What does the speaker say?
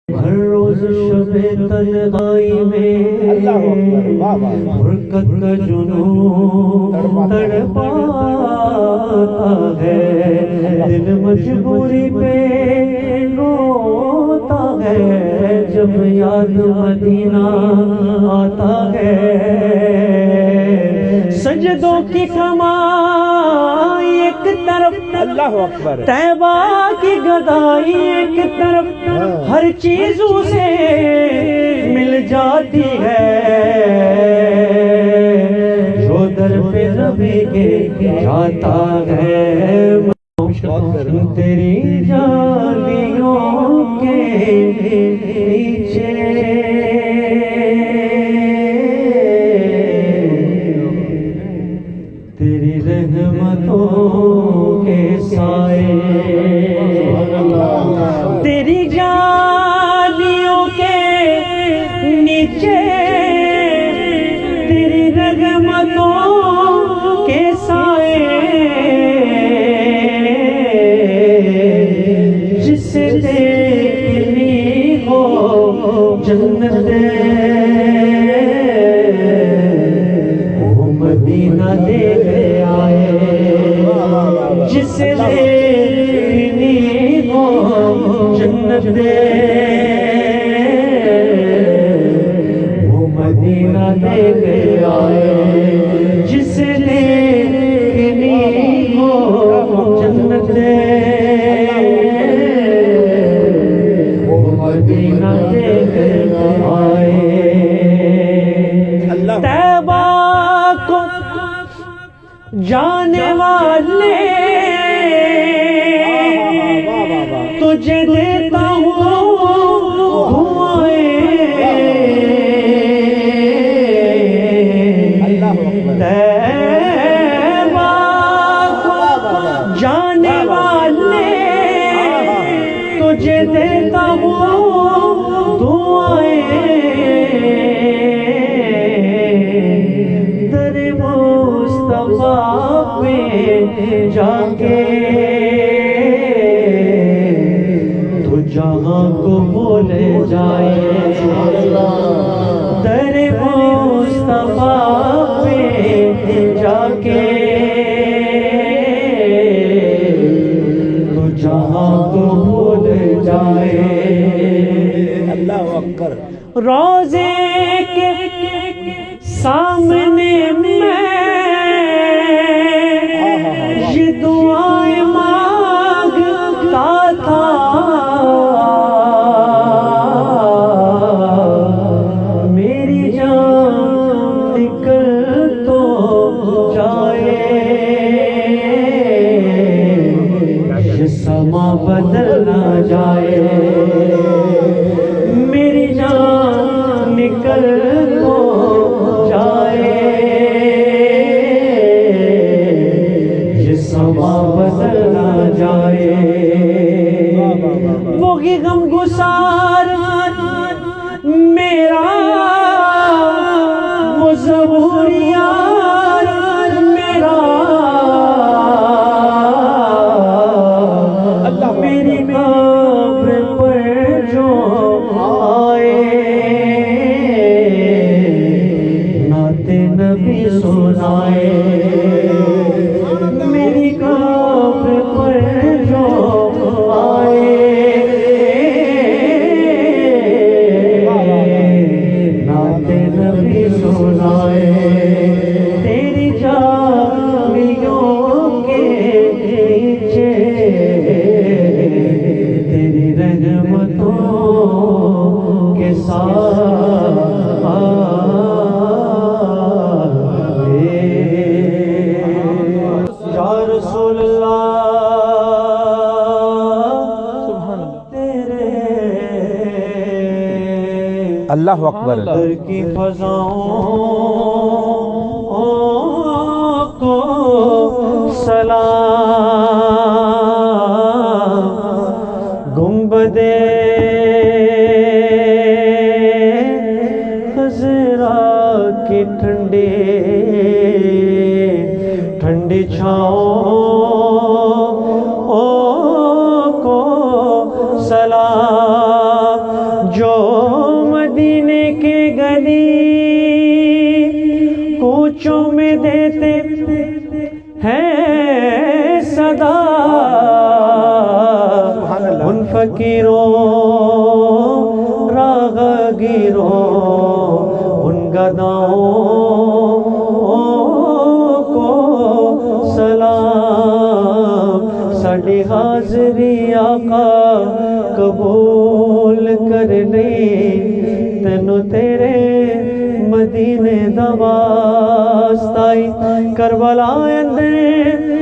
ہر روز شب تنہائی میں حرکت کا جنون تڑپاتا ہے، دل مجبوری پہ روتا ہے، جب یاد مدینہ آتا ہے۔ سجدوں کی کمائی ایک طرف، اللہ اکبر، طیبہ کی گدائی ایک طرف، ہر چیزوں سے مل جاتی ہے، جو در پہ نبی کے جاتا ہے، تیری جالیوں کے نیچے تیری رحمتوں کے سائے، تیری جالیوں کے نیچے تیری رحمتوں کے سائے، جس سے دیکھنی ہو جنت وہ مدینہ دیکھ آئے، جس سے دیکھنی ہو جنت وہ مدینہ دیکھ آئے، جس سے دیکھنی ہو جنت وہ مدینہ دیکھ آئے۔ طیبہ کو جانے والے تجھے دیتا ہوں طیبہ کو جانے والے تجھے دیتا ہوں دعائیں، در مصطفیٰ پہ جا کے تو جہاں کو بھول جائے، در مصطفیٰ پہ جا کے تو جہاں کو بھول جائے۔ اللہ اکبر، روضے کے سامنے میں یہ دعائیں مانگتا تھا، میری جان نکل تو جائے، یہ سما بدل نہ جائے، میری جان نکل تو جائے، یہ سما بدل نہ جائے۔ وہی غم گسار میرا، وہ ظہور یار میرا، میری قبر پر جو آئے، نعت نبی سنائے، میری قبر پر جو آئے، نعت نبی سنائے، تیری جالیوں کے نیچے تیری رحمتوں کے ساتھ یا رسول اللہ تیرے اللہ اکبر، در کی فضاؤں کو سلام، گنبد خضرا کی ٹھنڈی ٹھنڈی چھاؤں کو سلام، جو مدینے کے گلی کوچوں میں دیتے ہیں صدا، ان فقیروں راہگیروں ان گداؤں کو سلام، ساڈی حاضری آقا قبول کر لئی، تینوں تیرے مدینے دا واسطہ، کربلا اندر